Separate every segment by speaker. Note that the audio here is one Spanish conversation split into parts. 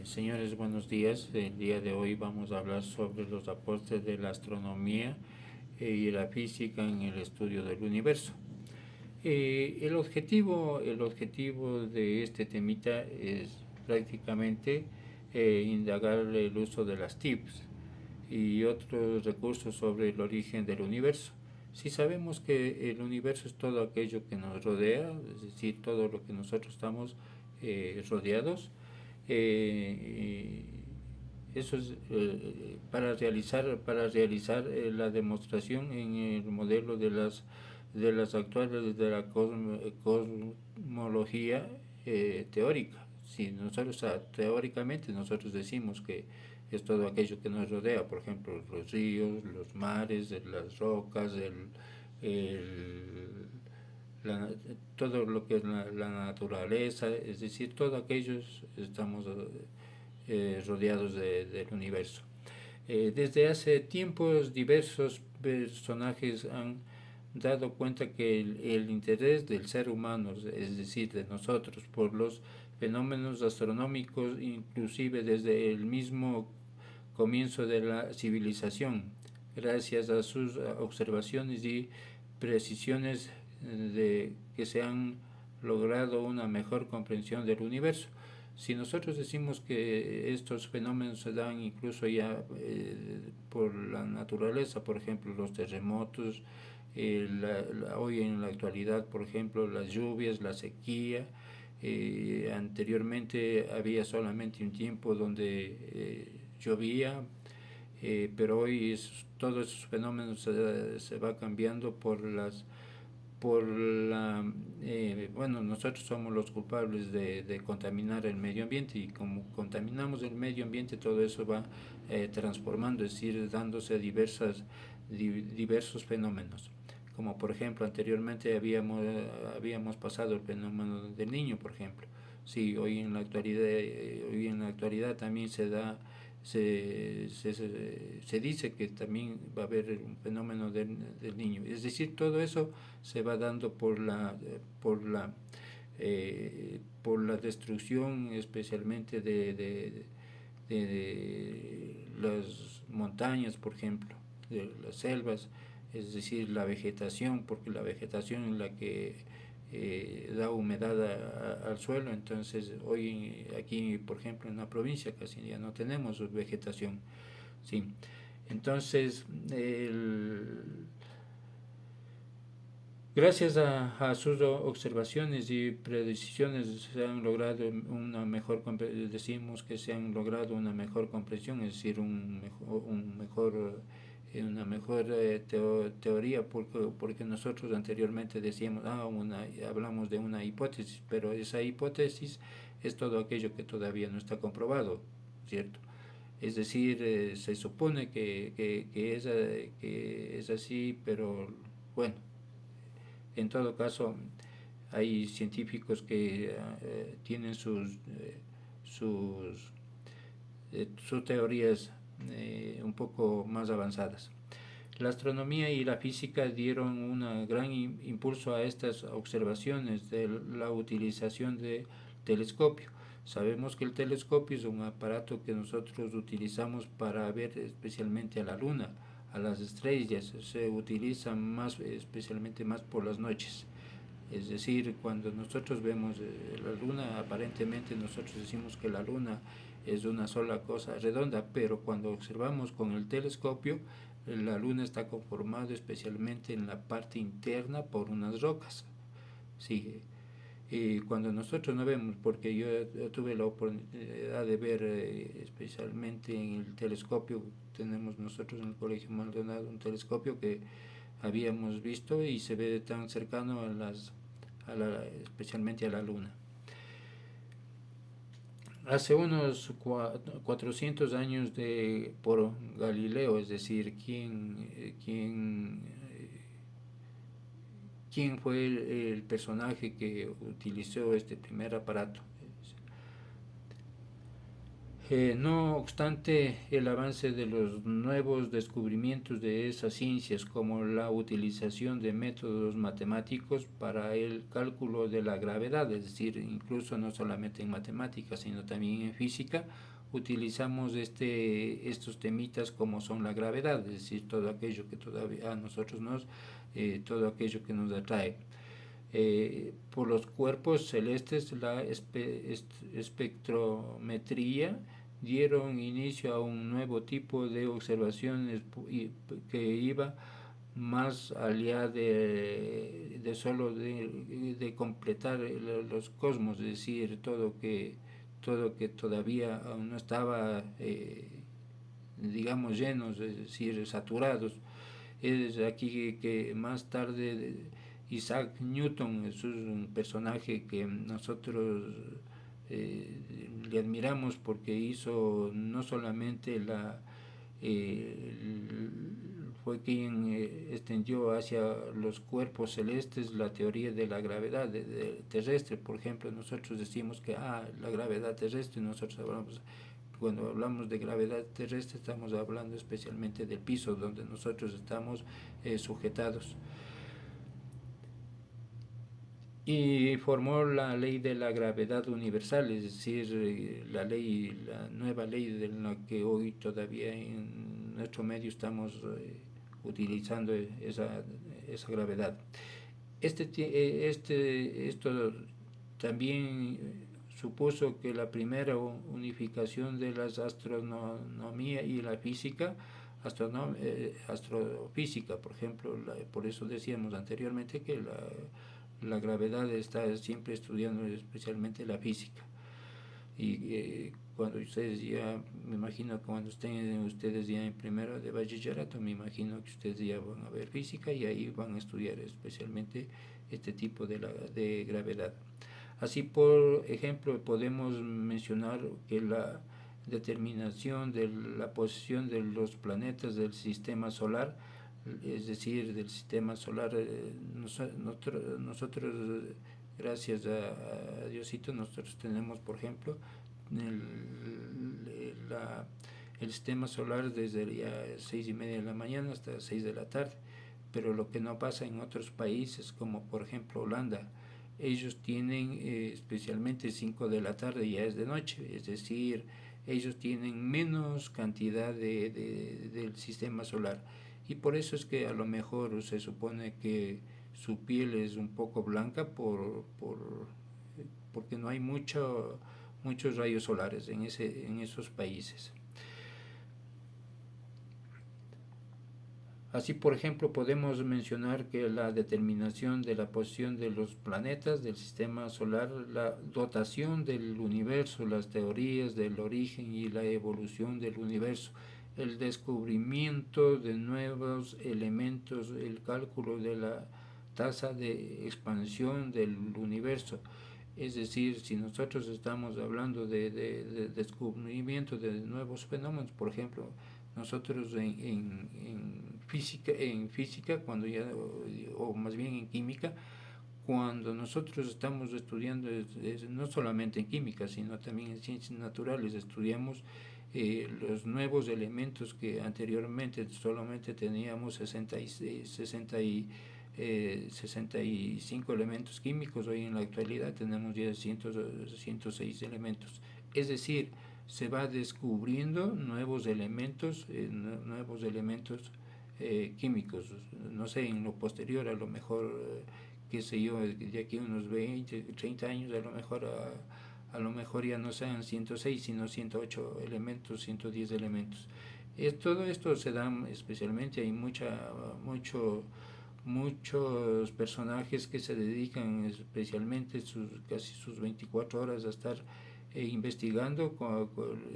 Speaker 1: Señores, buenos días. El día de hoy vamos a hablar sobre los aportes de la astronomía y la física en el estudio del universo. El objetivo de este temita es prácticamente indagar el uso de las TIPS y otros recursos sobre el origen del universo. Si sabemos que el universo es todo aquello que nos rodea, es decir, todo lo que nosotros estamos rodeados, eh, eso es para realizar la demostración en el modelo de las actuales de la cosmología teórica. Si nosotros teóricamente nosotros decimos que es todo aquello que nos rodea, por ejemplo, los ríos, los mares, las rocas, el, la, todo lo que es la naturaleza, es decir, todo aquellos estamos rodeados del universo. Desde hace tiempos diversos personajes han dado cuenta que el interés del ser humano, es decir, de nosotros, por los fenómenos astronómicos, inclusive desde el mismo comienzo de la civilización, gracias a sus observaciones y precisiones de que se han logrado una mejor comprensión del universo. Si nosotros decimos que estos fenómenos se dan incluso ya por la naturaleza, por ejemplo, los terremotos, hoy en la actualidad, por ejemplo, las lluvias, la sequía, anteriormente había solamente un tiempo donde llovía, pero hoy todos esos fenómenos se va cambiando bueno, nosotros somos los culpables de contaminar el medio ambiente, y como contaminamos el medio ambiente, todo eso va transformando, es decir, dándose diversos fenómenos. Como por ejemplo, anteriormente habíamos pasado el fenómeno del niño, por ejemplo. Sí, hoy en la actualidad también se dice que también va a haber un fenómeno del niño. Es decir, todo eso se va dando por la destrucción, especialmente de las montañas, por ejemplo, de las selvas, es decir, la vegetación, porque la vegetación es la que da humedad al suelo. Entonces hoy aquí, por ejemplo, en la provincia casi ya no tenemos vegetación, sí. Entonces gracias a sus observaciones y predecisiones se han logrado decimos que se han logrado una mejor comprensión, es decir, una mejor teoría, porque nosotros anteriormente decíamos, hablamos de una hipótesis, pero esa hipótesis es todo aquello que todavía no está comprobado, ¿cierto? Es decir, se supone que es así, pero bueno, en todo caso, hay científicos que tienen sus, sus teorías un poco más avanzadas. La astronomía y la física dieron un gran impulso a estas observaciones de la utilización de telescopio. Sabemos que el telescopio es un aparato que nosotros utilizamos para ver especialmente a la luna, a las estrellas. Se utiliza especialmente más por las noches. Es decir, cuando nosotros vemos la luna, aparentemente nosotros decimos que la luna es una sola cosa redonda, pero cuando observamos con el telescopio, la luna está conformada especialmente en la parte interna por unas rocas. Sí, y cuando nosotros no vemos, porque yo tuve la oportunidad de ver especialmente en el telescopio, tenemos nosotros en el Colegio Maldonado un telescopio que habíamos visto y se ve tan cercano especialmente a la luna. Hace unos 400 años por Galileo, es decir, ¿quién fue el personaje que utilizó este primer aparato? No obstante, el avance de los nuevos descubrimientos de esas ciencias, como la utilización de métodos matemáticos para el cálculo de la gravedad, es decir, incluso no solamente en matemáticas, sino también en física, utilizamos estos temitas como son la gravedad, es decir, todo aquello que todavía a nosotros todo aquello que nos atrae. Por los cuerpos celestes, la espectrometría dieron inicio a un nuevo tipo de observaciones que iba más allá de solo de completar los cosmos, es decir, todo que todavía aún no estaba, digamos, llenos, es decir, saturados. Es aquí que más tarde Isaac Newton es un personaje que nosotros le admiramos porque hizo no solamente fue quien extendió hacia los cuerpos celestes la teoría de la gravedad terrestre. Por ejemplo, nosotros decimos que la gravedad terrestre, nosotros cuando hablamos de gravedad terrestre estamos hablando especialmente del piso donde nosotros estamos sujetados. Y formó la ley de la gravedad universal, es decir, la nueva ley de la que hoy todavía en nuestro medio estamos utilizando esa gravedad. Esto también supuso que la primera unificación de las astronomía y la física, astrofísica, por ejemplo, por eso decíamos anteriormente que la gravedad está siempre estudiando especialmente la física. Y cuando ustedes ya, me imagino cuando estén ustedes ya en primero de bachillerato, me imagino que ustedes ya van a ver física y ahí van a estudiar especialmente este tipo de gravedad. Así, por ejemplo, podemos mencionar que la determinación de la posición de los planetas del sistema solar, es decir, del sistema solar, nosotros gracias a Diosito, nosotros tenemos, por ejemplo, el sistema solar desde las 6:30 de la mañana hasta las 6 de la tarde, pero lo que no pasa en otros países, como por ejemplo Holanda, ellos tienen especialmente 5 de la tarde ya es de noche, es decir, ellos tienen menos cantidad del sistema solar, y por eso es que a lo mejor se supone que su piel es un poco blanca porque no hay muchos rayos solares en esos países. Así, por ejemplo, podemos mencionar que la determinación de la posición de los planetas del sistema solar, la dotación del universo, las teorías del origen y la evolución del universo, el descubrimiento de nuevos elementos, el cálculo de la tasa de expansión del universo. Es decir, si nosotros estamos hablando de descubrimiento de nuevos fenómenos, por ejemplo, nosotros en física cuando o más bien en química, cuando nosotros estamos estudiando, no solamente en química, sino también en ciencias naturales, estudiamos los nuevos elementos que anteriormente solamente teníamos 65 elementos químicos, hoy en la actualidad tenemos ya 106 elementos. Es decir, se va descubriendo nuevos elementos químicos. No sé, en lo posterior a lo mejor, qué sé yo, de aquí a unos 20, 30 años a lo mejor ya no sean 106 sino 108 elementos, 110 elementos. Todo esto se da especialmente, hay muchos personajes que se dedican especialmente casi sus 24 horas a estar investigando con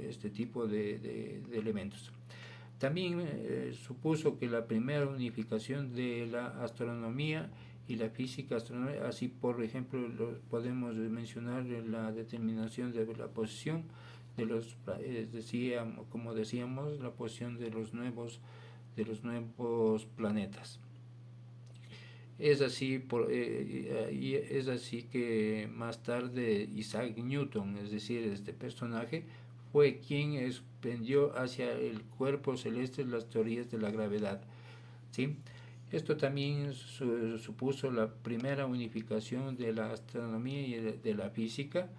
Speaker 1: este tipo de elementos. También supuso que la primera unificación de la astronomía y la física astronómica, así por ejemplo podemos mencionar la determinación de la posición de los, como decíamos, la posición de los nuevos planetas. Es así que más tarde Isaac Newton, es decir, este personaje, fue quien expandió hacia el cuerpo celeste las teorías de la gravedad, ¿sí? Esto también supuso la primera unificación de la astronomía y de la física.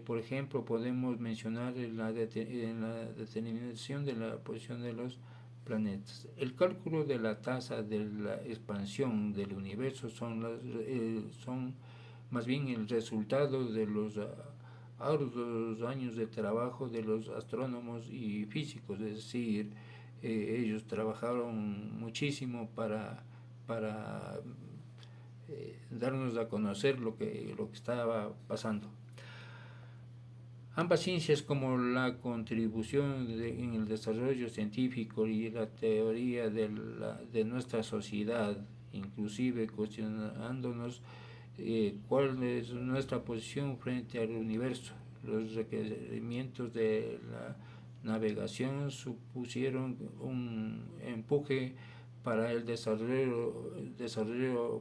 Speaker 1: Por ejemplo, podemos mencionar en la determinación de la posición de los planetas. El cálculo de la tasa de la expansión del universo son más bien el resultado de los arduos años de trabajo de los astrónomos y físicos, es decir, ellos trabajaron muchísimo para darnos a conocer lo que estaba pasando. Ambas ciencias, como la contribución en el desarrollo científico y la teoría de nuestra sociedad, inclusive cuestionándonos cuál es nuestra posición frente al universo. Los requerimientos de la navegación supusieron un empuje para el desarrollo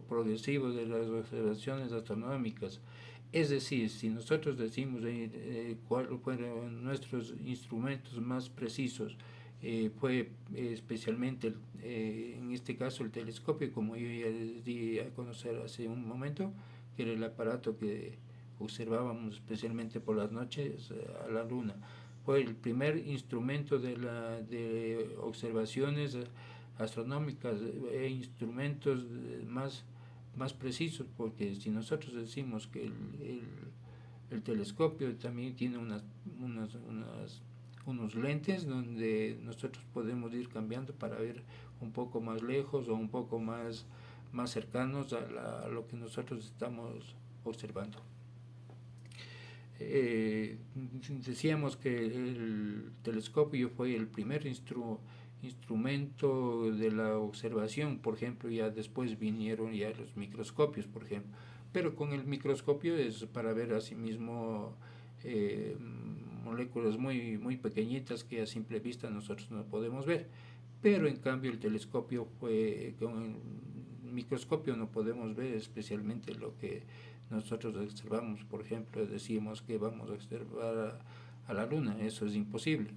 Speaker 1: progresivo de las observaciones astronómicas. Es decir, si nosotros decimos cuáles fueron nuestros instrumentos más precisos, fue especialmente en este caso el telescopio, como yo ya les di a conocer hace un momento, que era el aparato que observábamos especialmente por las noches a la luna. Fue el primer instrumento de observaciones astronómicas e instrumentos más precisos, porque si nosotros decimos que el telescopio también tiene unos lentes donde nosotros podemos ir cambiando para ver un poco más lejos o un poco más cercanos a lo que nosotros estamos observando. Decíamos que el telescopio fue el primer instrumento de la observación, por ejemplo. Ya después vinieron ya los microscopios, por ejemplo, pero con el microscopio es para ver asimismo moléculas muy pequeñitas que a simple vista nosotros no podemos ver, pero en cambio el telescopio fue, con el microscopio no podemos ver especialmente lo que nosotros observamos. Por ejemplo, decimos que vamos a observar a la luna, eso es imposible.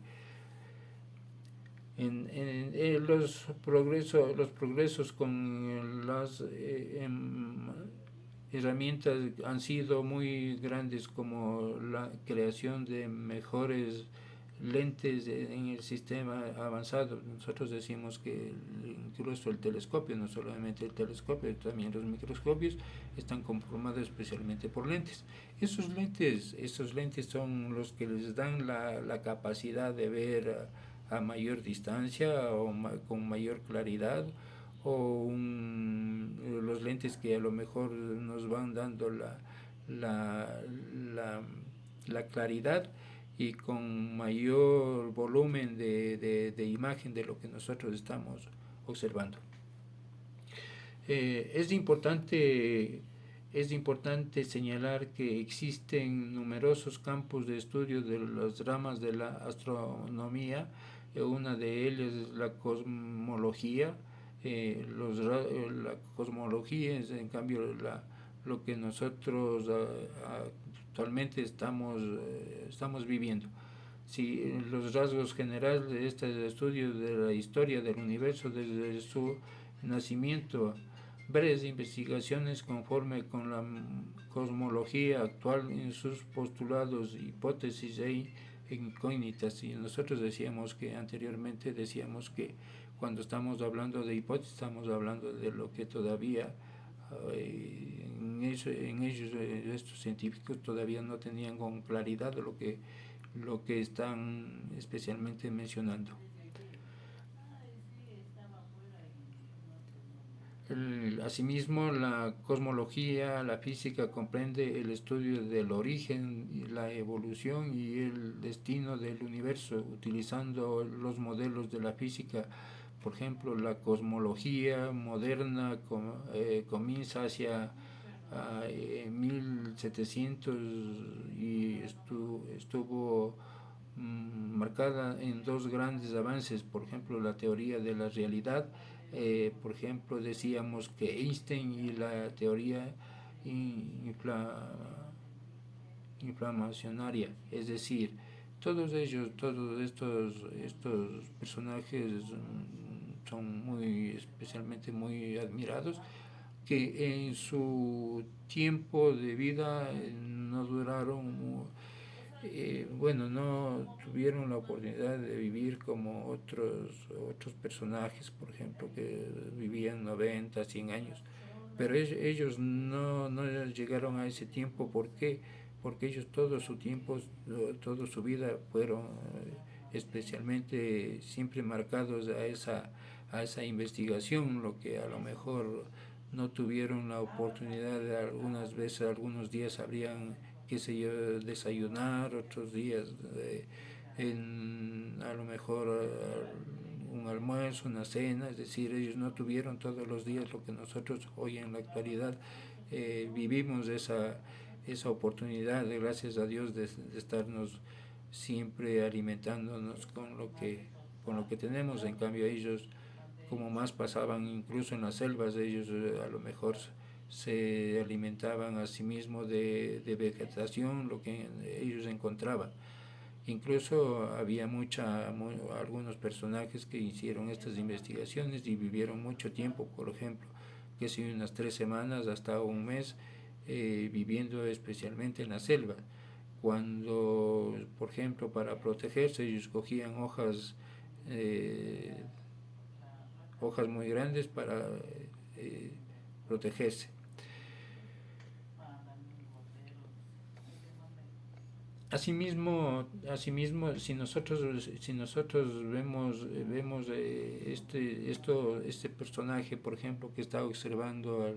Speaker 1: Los progresos con las herramientas han sido muy grandes, como la creación de mejores lentes en el sistema avanzado. Nosotros decimos que incluso el telescopio, no solamente el telescopio, también los microscopios están conformados especialmente por lentes. Esos lentes son los que les dan la capacidad de ver a mayor distancia o con mayor claridad, o los lentes que a lo mejor nos van dando la claridad y con mayor volumen de imagen de lo que nosotros estamos observando. Es importante señalar que existen numerosos campos de estudio de las ramas de la astronomía. Una de ellas es la cosmología. La cosmología es, en cambio, lo que nosotros actualmente estamos viviendo. Si los rasgos generales de este estudio de la historia del universo desde su nacimiento, breves investigaciones conforme con la cosmología actual en sus postulados, hipótesis e incógnitas. Y nosotros anteriormente decíamos que cuando estamos hablando de hipótesis estamos hablando de lo que todavía estos científicos todavía no tenían con claridad de lo que están especialmente mencionando. Asimismo, la cosmología, la física, comprende el estudio del origen, la evolución y el destino del universo, utilizando los modelos de la física. Por ejemplo, la cosmología moderna comienza hacia 1700 y estuvo marcada en dos grandes avances. Por ejemplo, la teoría de la realidad. Por ejemplo, decíamos que Einstein y la teoría inflacionaria, es decir, todos estos personajes son muy, especialmente muy admirados, que en su tiempo de vida no duraron, bueno, no tuvieron la oportunidad de vivir como otros personajes, por ejemplo, que vivían 90, 100 años. Pero ellos no llegaron a ese tiempo. ¿Por qué? Porque ellos todo su tiempo, toda su vida fueron especialmente siempre marcados a esa investigación, lo que a lo mejor no tuvieron la oportunidad de algunas veces, algunos días habrían, qué sé yo, desayunar, otros días a lo mejor un almuerzo, una cena, es decir, ellos no tuvieron todos los días lo que nosotros hoy en la actualidad vivimos esa oportunidad, gracias a Dios, de estarnos siempre alimentándonos con lo que tenemos. En cambio ellos, como más pasaban incluso en las selvas, ellos a lo mejor se alimentaban a sí mismos de vegetación, lo que ellos encontraban. Incluso había algunos personajes que hicieron estas investigaciones y vivieron mucho tiempo, por ejemplo, que si unas 3 semanas hasta un mes, viviendo especialmente en la selva. Cuando, por ejemplo, para protegerse, ellos cogían hojas muy grandes para eh, protegerse. Asimismo, si nosotros vemos este personaje, por ejemplo, que está observando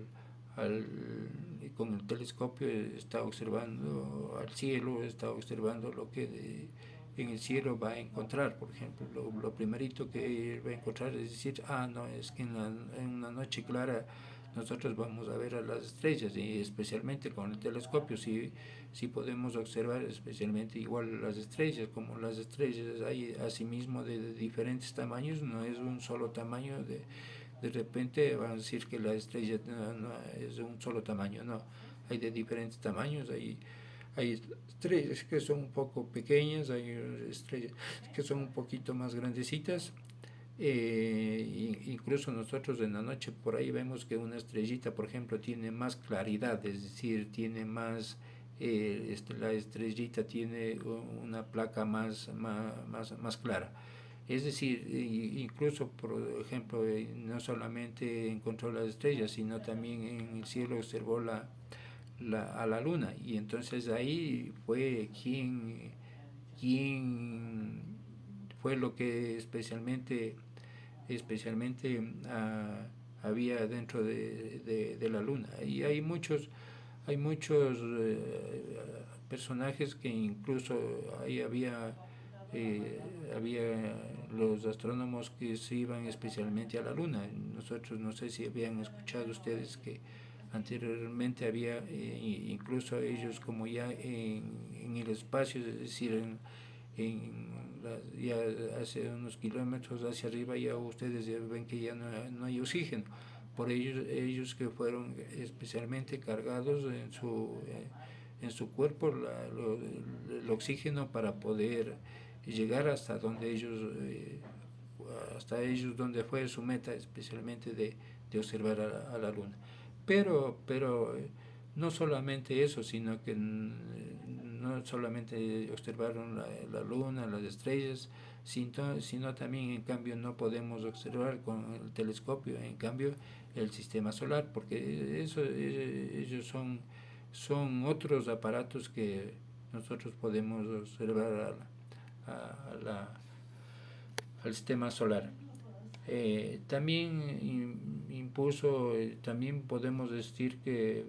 Speaker 1: con el telescopio, está observando al cielo, está observando lo que en el cielo va a encontrar. Por ejemplo, lo primerito que va a encontrar es decir, no, es que en una noche clara nosotros vamos a ver a las estrellas, y especialmente con el telescopio, si podemos observar especialmente igual las estrellas. Como las estrellas hay asimismo de diferentes tamaños, no es un solo tamaño. De repente van a decir que la estrella no es de un solo tamaño, no, hay de diferentes tamaños. Hay estrellas que son un poco pequeñas, hay estrellas que son un poquito más grandecitas. Incluso nosotros en la noche por ahí vemos que una estrellita, por ejemplo, tiene más claridad, es decir, tiene más, la estrellita tiene una placa más clara. Es decir, incluso, por ejemplo, no solamente encontró las estrellas, sino también en el cielo observó a la luna, y entonces ahí fue quien fue lo que especialmente había dentro de la luna. Y hay muchos personajes que incluso ahí había los astrónomos que se iban especialmente a la luna. Nosotros, no sé si habían escuchado ustedes que anteriormente había incluso ellos, como ya en el espacio, es decir, ya hace unos kilómetros hacia arriba, ya ustedes ya ven que ya no hay oxígeno. Por ellos que fueron especialmente cargados en su cuerpo el oxígeno para poder llegar hasta ellos donde fue su meta, especialmente de observar a la luna. Pero no solamente eso, sino que no solamente observaron la luna, las estrellas, sino también, en cambio, no podemos observar con el telescopio, en cambio, el sistema solar, porque ellos son otros aparatos que nosotros podemos observar al sistema solar. También podemos decir que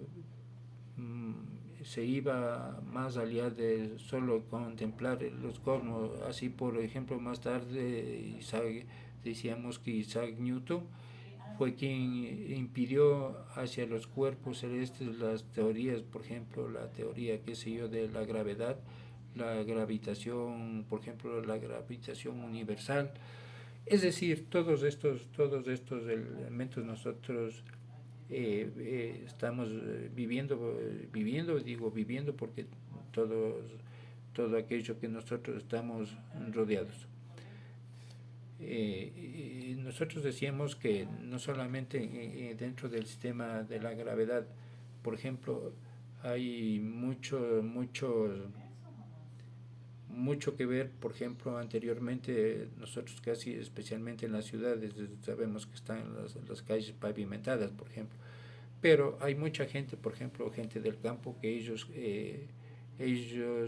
Speaker 1: se iba más allá de solo contemplar los cosmos. Así, por ejemplo, más tarde decíamos que Isaac Newton fue quien impidió hacia los cuerpos celestes las teorías, por ejemplo, la teoría, qué sé yo, de la gravedad, la gravitación, por ejemplo, la gravitación universal. Es decir, todos estos elementos nosotros estamos viviendo porque todos todo aquello que nosotros estamos rodeados. Nosotros decíamos que no solamente dentro del sistema de la gravedad, por ejemplo, hay mucho que ver. Por ejemplo, anteriormente nosotros casi especialmente en las ciudades sabemos que están las calles pavimentadas, por ejemplo, pero hay mucha gente, por ejemplo, gente del campo, que ellos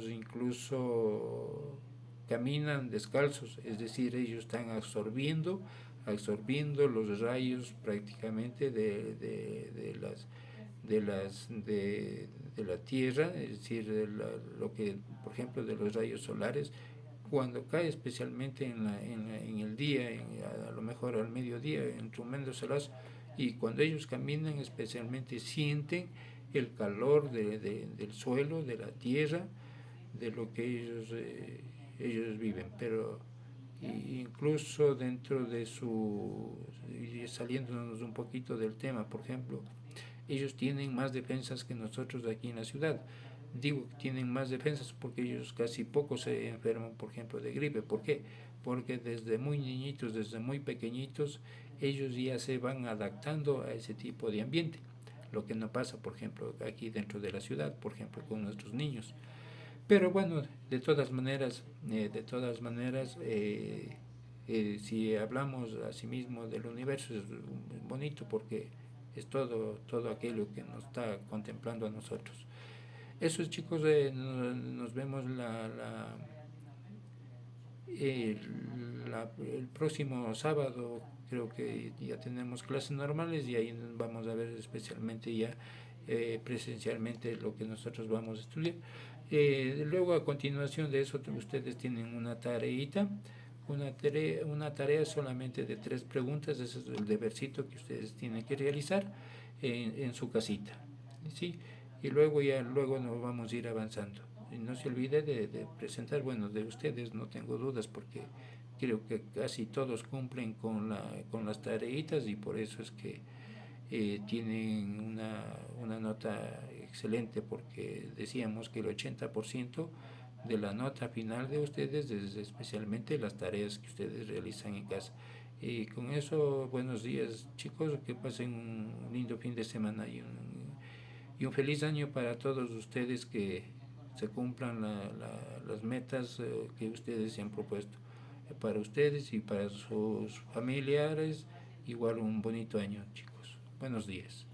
Speaker 1: incluso caminan descalzos, es decir, ellos están absorbiendo los rayos prácticamente de la tierra, es decir, lo que, por ejemplo, de los rayos solares, cuando cae especialmente en el día, a lo mejor al mediodía, en tremendo solazo, y cuando ellos caminan especialmente sienten el calor del suelo, de la tierra, de lo que ellos viven. Pero incluso dentro de saliéndonos un poquito del tema, por ejemplo, ellos tienen más defensas que nosotros aquí en la ciudad. Digo que tienen más defensas porque ellos casi poco se enferman, por ejemplo, de gripe. ¿Por qué? Porque desde muy niñitos, desde muy pequeñitos, ellos ya se van adaptando a ese tipo de ambiente. Lo que no pasa, por ejemplo, aquí dentro de la ciudad, por ejemplo, con nuestros niños. Pero bueno, de todas maneras, si hablamos asimismo del universo, es bonito porque es todo aquello que nos está contemplando a nosotros. Eso, chicos, nos vemos el próximo sábado. Creo que ya tenemos clases normales y ahí vamos a ver especialmente ya presencialmente lo que nosotros vamos a estudiar. Luego, a continuación de eso, ustedes tienen una tarea solamente de 3 preguntas. Ese es el debercito que ustedes tienen que realizar en su casita, ¿sí? Y luego nos vamos a ir avanzando. Y no se olvide de presentar, bueno, de ustedes no tengo dudas porque creo que casi todos cumplen con las tareitas, y por eso es que tienen una nota excelente, porque decíamos que el 80% de la nota final de ustedes es especialmente las tareas que ustedes realizan en casa. Y con eso, buenos días, chicos, que pasen un lindo fin de semana y un feliz año para todos ustedes, que se cumplan las metas que ustedes se han propuesto. Para ustedes y para sus familiares, igual un bonito año, chicos. Buenos días.